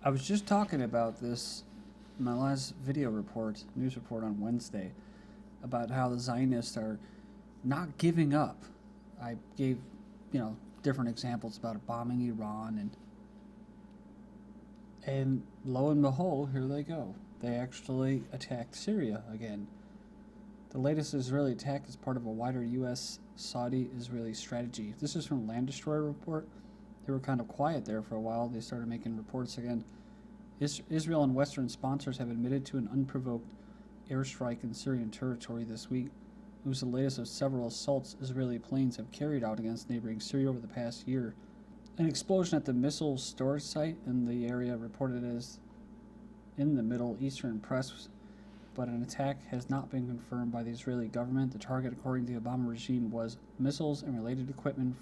I was just talking about this in my last news report on Wednesday, about how the Zionists are not giving up. I gave, different examples about bombing Iran, and lo and behold, here they go. They actually attacked Syria again. The latest Israeli attack is part of a wider U.S. Saudi-Israeli strategy. This is from Land Destroyer Report. They were kind of quiet there for a while. They started making reports again. Israel and Western sponsors have admitted to an unprovoked airstrike in Syrian territory this week. It was the latest of several assaults Israeli planes have carried out against neighboring Syria over the past year. An explosion at the missile storage site in the area reported as in the Middle Eastern press, but an attack has not been confirmed by the Israeli government. The target, according to the Obama regime, was missiles and related equipment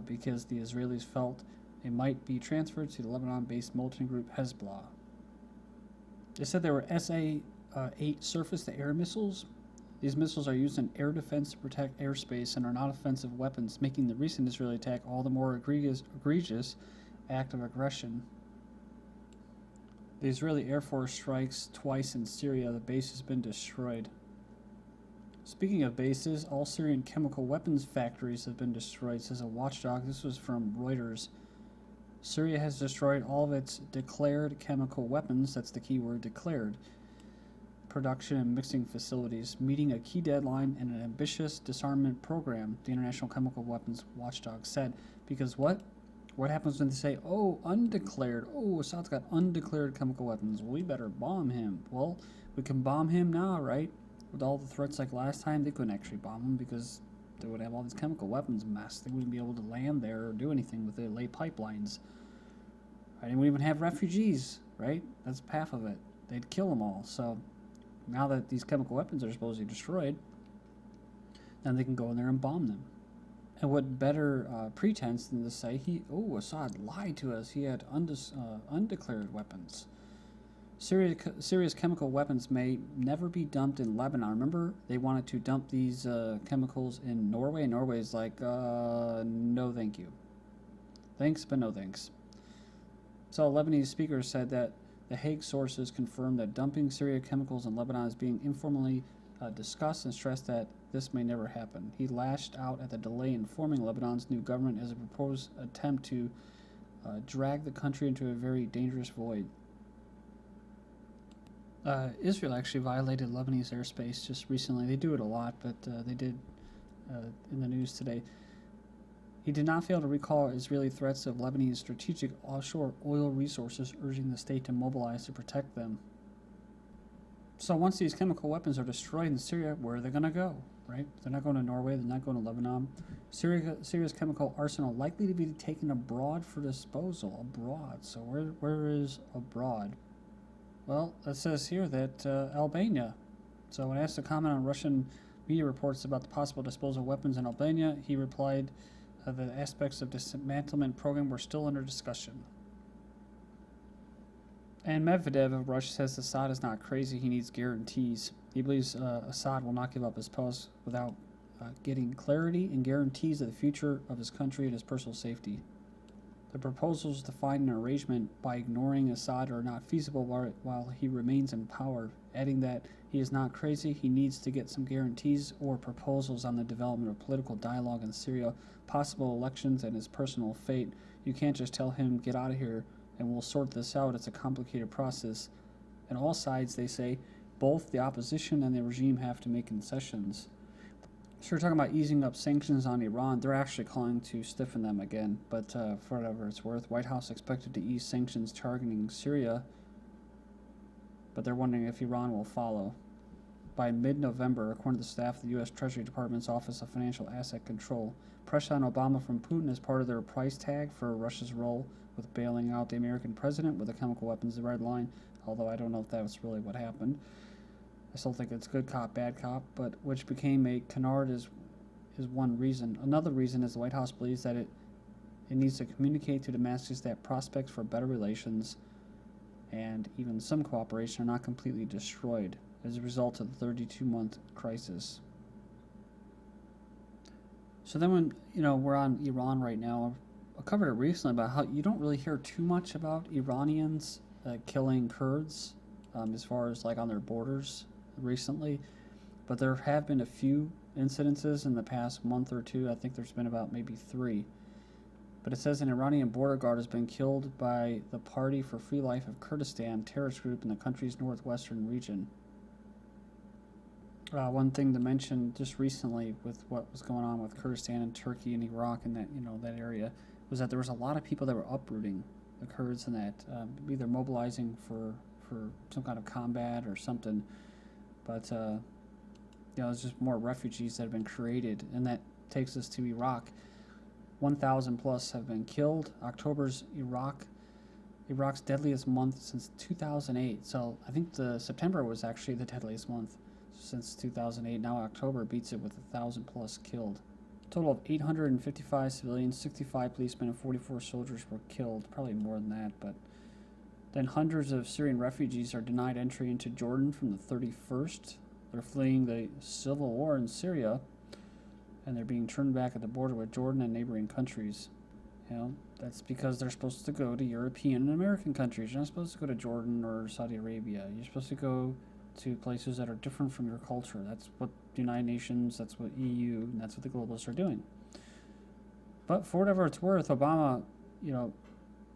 because the Israelis felt it might be transferred to the Lebanon-based militant group Hezbollah. They said there were SA-8 surface-to-air missiles. These missiles are used in air defense to protect airspace and are not offensive weapons, making the recent Israeli attack all the more egregious act of aggression. The Israeli Air Force strikes twice in Syria. The base has been destroyed. Speaking of bases, all Syrian chemical weapons factories have been destroyed, says a watchdog. This was from Reuters. Syria has destroyed all of its declared chemical weapons, that's the key word, declared, production and mixing facilities, meeting a key deadline in an ambitious disarmament program, the International Chemical Weapons Watchdog said. Because what? What happens when they say, undeclared? Assad's got undeclared chemical weapons. We better bomb him. Well, we can bomb him now, right? With all the threats like last time, they couldn't actually bomb him because they would have all these chemical weapons amassed. They wouldn't be able to land there or do anything with it, lay pipelines. Right? And we even have refugees, right? That's half of it. They'd kill them all. So now that these chemical weapons are supposedly destroyed, then they can go in there and bomb them. And what better pretense than to say, Assad lied to us. He had undeclared weapons. Syria's chemical weapons may never be dumped in Lebanon. Remember, they wanted to dump these chemicals in Norway. Norway's like, no thank you. Thanks, but no thanks. So a Lebanese speaker said that the Hague sources confirmed that dumping Syria chemicals in Lebanon is being informally discussed and stressed that this may never happen. He lashed out at the delay in forming Lebanon's new government as a proposed attempt to drag the country into a very dangerous void. Israel actually violated Lebanese airspace just recently. They do it a lot, but they did in the news today. He did not fail to recall Israeli threats of Lebanese strategic offshore oil resources, urging the state to mobilize to protect them. So once these chemical weapons are destroyed in Syria, where are they going to go, right? They're not going to Norway. They're not going to Lebanon. Syria's chemical arsenal likely to be taken abroad for disposal. Abroad. So where is abroad? Well, it says here that Albania. So when asked to comment on Russian media reports about the possible disposal of weapons in Albania, he replied that aspects of dismantlement program were still under discussion. And Medvedev of Russia says Assad is not crazy. He needs guarantees. He believes Assad will not give up his post without getting clarity and guarantees of the future of his country and his personal safety. The proposals to find an arrangement by ignoring Assad are not feasible while he remains in power, adding that he is not crazy. He needs to get some guarantees or proposals on the development of political dialogue in Syria, possible elections, and his personal fate. You can't just tell him, get out of here, and we'll sort this out. It's a complicated process. And all sides, they say, both the opposition and the regime have to make concessions. So we're talking about easing up sanctions on Iran. They're actually calling to stiffen them again, but for whatever it's worth, White House expected to ease sanctions targeting Syria, but they're wondering if Iran will follow. By mid-November, according to the staff of the U.S. Treasury Department's Office of Financial Asset Control, pressure on Obama from Putin is part of their price tag for Russia's role with bailing out the American president with the chemical weapons, the red line, although I don't know if that was really what happened. I still think it's good cop, bad cop, but which became a canard is one reason. Another reason is the White House believes that it needs to communicate to Damascus that prospects for better relations and even some cooperation are not completely destroyed as a result of the 32-month crisis. So then when, we're on Iran right now, I covered it recently about how you don't really hear too much about Iranians killing Kurds as far as like on their borders recently, but there have been a few incidences in the past month or two. I think there's been about maybe 3. But it says an Iranian border guard has been killed by the Party for Free Life of Kurdistan terrorist group in the country's northwestern region. One thing to mention just recently with what was going on with Kurdistan and Turkey and Iraq and that that area was that there was a lot of people that were uprooting the Kurds and that either mobilizing for some kind of combat or something. But there's just more refugees that have been created, and that takes us to Iraq. 1,000 plus have been killed. October's Iraq's deadliest month since 2008. So I think the September was actually the deadliest month since 2008. Now October beats it with 1,000 plus killed. Total of 855 civilians, 65 policemen, and 44 soldiers were killed. Probably more than that, but then hundreds of Syrian refugees are denied entry into Jordan from the 31st. They're fleeing the civil war in Syria, and they're being turned back at the border with Jordan and neighboring countries. That's because they're supposed to go to European and American countries. You're not supposed to go to Jordan or Saudi Arabia. You're supposed to go to places that are different from your culture. That's what the United Nations, that's what EU, and that's what the globalists are doing. But for whatever it's worth, Obama,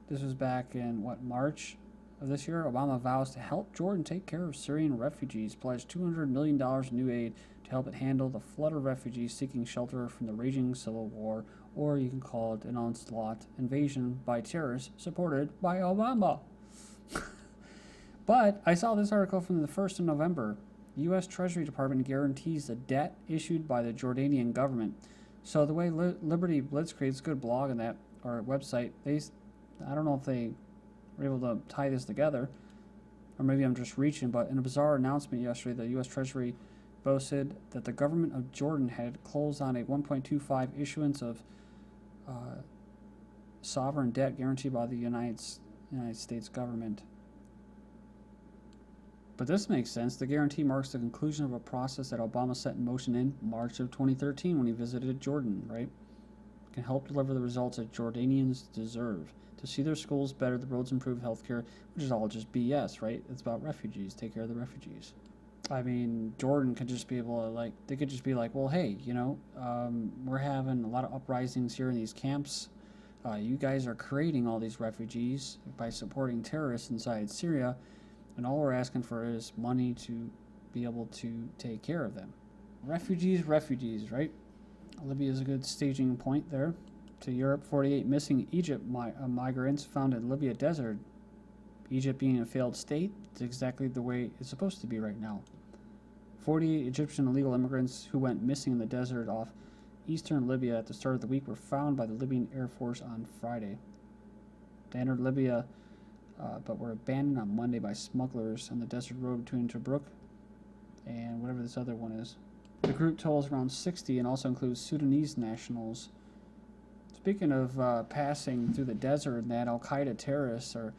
this was back in, March of this year, Obama vows to help Jordan take care of Syrian refugees, pledged $200 million in new aid to help it handle the flood of refugees seeking shelter from the raging civil war, or you can call it an onslaught invasion by terrorists supported by Obama. But I saw this article from the 1st of November. U.S. Treasury Department guarantees the debt issued by the Jordanian government. So the way Liberty Blitzkrieg, it's a good blog on that, or website, I don't know if they were able to tie this together, or maybe I'm just reaching, but in a bizarre announcement yesterday, the U.S. Treasury boasted that the government of Jordan had closed on a 1.25 issuance of sovereign debt guaranteed by the United States government. But this makes sense. The guarantee marks the conclusion of a process that Obama set in motion in March of 2013 when he visited Jordan, right? It can help deliver the results that Jordanians deserve. To see their schools better, the roads improve, healthcare, which is all just BS, right? It's about refugees. Take care of the refugees. I mean, Jordan could just be able to, they could just be like, well, hey, we're having a lot of uprisings here in these camps. You guys are creating all these refugees by supporting terrorists inside Syria. And all we're asking for is money to be able to take care of them. Refugees, right? Libya is a good staging point there. To Europe, 48 missing Egypt migrants found in Libya desert. Egypt being a failed state, it's exactly the way it's supposed to be right now. 48 Egyptian illegal immigrants who went missing in the desert off eastern Libya at the start of the week were found by the Libyan Air Force on Friday. They entered Libya but were abandoned on Monday by smugglers on the desert road between Tobruk and whatever this other one is. The group totals around 60 and also includes Sudanese nationals. Speaking of passing through the desert, and that Al-Qaeda terrorists are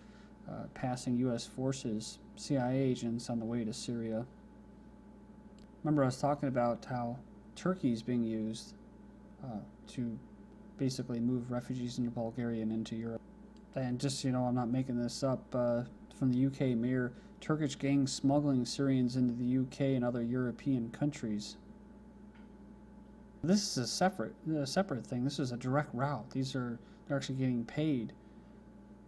passing U.S. forces, CIA agents on the way to Syria. Remember I was talking about how Turkey is being used to basically move refugees into Bulgaria and into Europe. And just, I'm not making this up, from the UK Mayor, Turkish gangs smuggling Syrians into the UK and other European countries. This is a separate thing. This is a direct route. They're actually getting paid,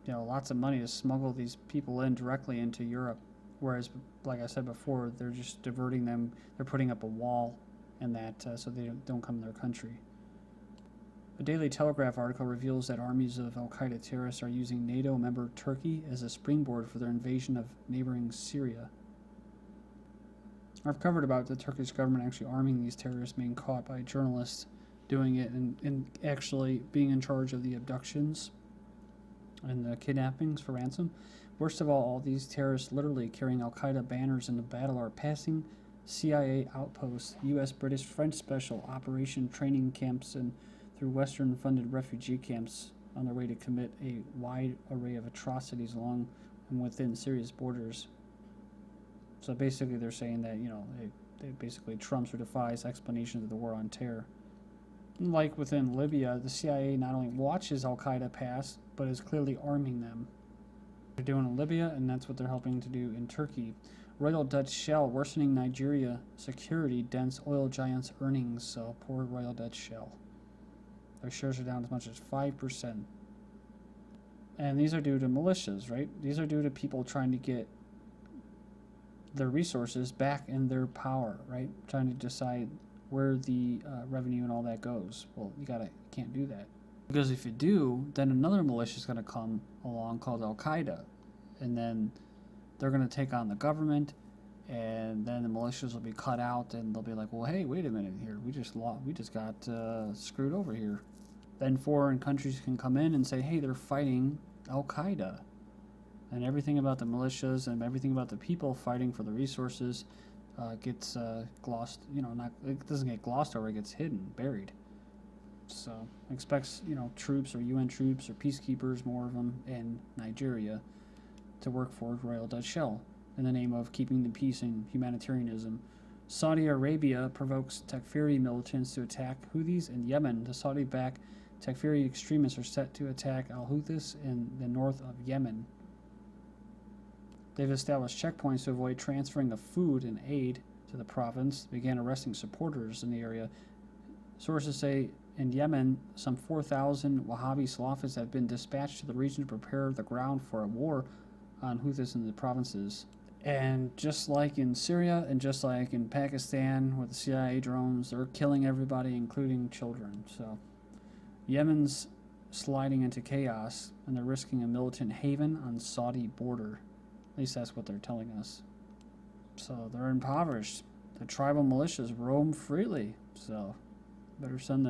lots of money to smuggle these people in directly into Europe. Whereas, like I said before, they're just diverting them. They're putting up a wall and that so they don't come to their country. A Daily Telegraph article reveals that armies of Al-Qaeda terrorists are using NATO member Turkey as a springboard for their invasion of neighboring Syria. I've covered about the Turkish government actually arming these terrorists being caught by journalists doing it and actually being in charge of the abductions and the kidnappings for ransom. Worst of all these terrorists literally carrying Al-Qaeda banners in the battle are passing CIA outposts, U.S., British, French special operation training camps, and through Western-funded refugee camps on their way to commit a wide array of atrocities along and within Syria's borders. So basically they're saying that, they basically trumps or defies explanations of the war on terror. Like within Libya, the CIA not only watches Al-Qaeda pass, but is clearly arming them. They're doing in Libya, and that's what they're helping to do in Turkey. Royal Dutch Shell worsening Nigeria security dents oil giants' earnings. So poor Royal Dutch Shell. Their shares are down as much as 5%. And these are due to militias, right? These are due to people trying to get their resources back in their power, right? Trying to decide where the revenue and all that goes. Well, can't do that. Because if you do, then another militia is going to come along called Al-Qaeda. And then they're going to take on the government, and then the militias will be cut out, and they'll be like, well, hey, wait a minute here. We just got screwed over here. Then foreign countries can come in and say, hey, they're fighting Al-Qaeda. And everything about the militias and everything about the people fighting for the resources gets glossed, it doesn't get glossed over, it gets hidden, buried. So expects, troops or UN troops or peacekeepers, more of them in Nigeria, to work for Royal Dutch Shell in the name of keeping the peace and humanitarianism. Saudi Arabia provokes Takfiri militants to attack Houthis in Yemen. The Saudi-backed Takfiri extremists are set to attack al-Houthis in the north of Yemen. They've established checkpoints to avoid transferring of food and aid to the province. They began arresting supporters in the area. Sources say in Yemen, some 4,000 Wahhabi Salafists have been dispatched to the region to prepare the ground for a war on Houthis in the provinces. And just like in Syria and just like in Pakistan with the CIA drones, they're killing everybody, including children. So Yemen's sliding into chaos, and they're risking a militant haven on Saudi border. At least that's what they're telling us. So they're impoverished. The tribal militias roam freely. So better send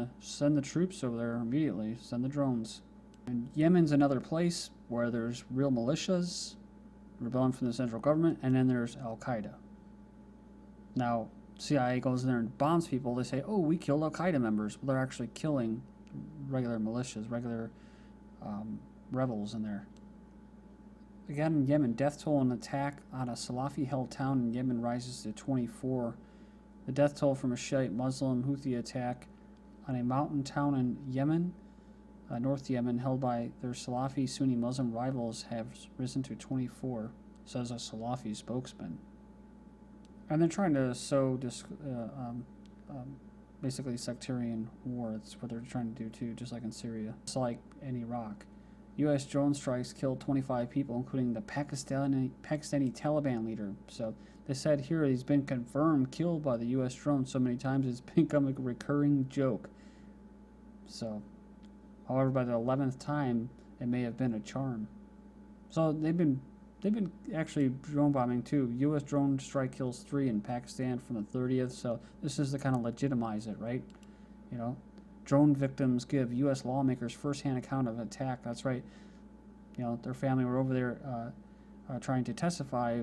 the troops over there immediately. Send the drones. And Yemen's another place where there's real militias, rebelling from the central government, and then there's Al-Qaeda. Now, CIA goes in there and bombs people. They say, oh, we killed Al-Qaeda members. Well, they're actually killing regular militias, regular rebels in there. Again, in Yemen, death toll in an attack on a Salafi-held town in Yemen rises to 24. The death toll from a Shiite Muslim Houthi attack on a mountain town in Yemen, North Yemen, held by their Salafi Sunni Muslim rivals, have risen to 24, says a Salafi spokesman. And they're trying to sow basically sectarian war. That's what they're trying to do too, just like in Syria. It's like in Iraq. U.S. drone strikes killed 25 people, including the Pakistani Taliban leader. So they said here he's been confirmed killed by the U.S. drone so many times it's become a recurring joke. So, however, by the 11th time, it may have been a charm. So they've been actually drone bombing too. U.S. drone strike kills 3 in Pakistan from the 30th. So this is to kind of legitimize it, right? Drone victims give U.S. lawmakers first-hand account of attack. That's right. Their family were over there trying to testify.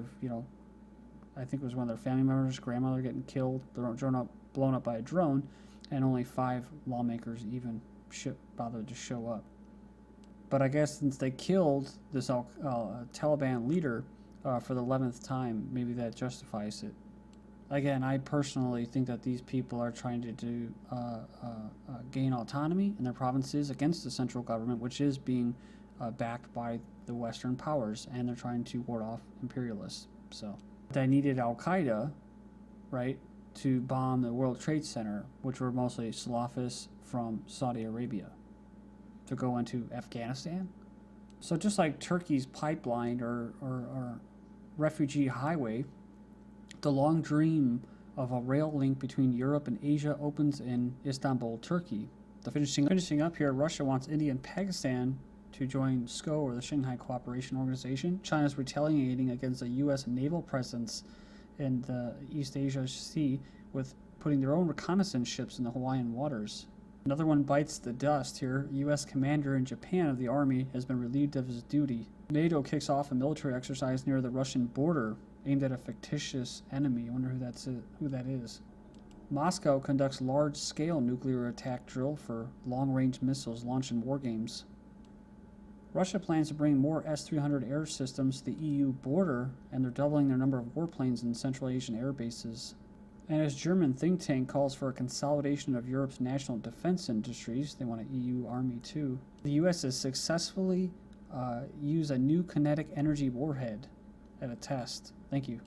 I think it was one of their family members, grandmother getting killed, blown up by a drone, and only 5 lawmakers even bothered to show up. But I guess since they killed this Taliban leader for the 11th time, maybe that justifies it. Again, I personally think that these people are trying to gain autonomy in their provinces against the central government, which is being backed by the Western powers, and they're trying to ward off imperialists. So they needed Al-Qaeda, right, to bomb the World Trade Center, which were mostly Salafists from Saudi Arabia, to go into Afghanistan. So just like Turkey's pipeline or refugee highway, the long dream of a rail link between Europe and Asia opens in Istanbul, Turkey. Finishing up here, Russia wants India and Pakistan to join SCO, or the Shanghai Cooperation Organization. China's retaliating against a U.S. naval presence in the East Asia Sea with putting their own reconnaissance ships in the Hawaiian waters. Another one bites the dust here. U.S. commander in Japan of the Army has been relieved of his duty. NATO kicks off a military exercise near the Russian border aimed at a fictitious enemy. I wonder who that is. Moscow conducts large-scale nuclear attack drill for long-range missiles launched in war games. Russia plans to bring more S-300 air systems to the EU border, and they're doubling their number of warplanes in Central Asian air bases. And as German think tank calls for a consolidation of Europe's national defense industries, they want an EU army too. The U.S. has successfully used a new kinetic energy warhead at a test. Thank you.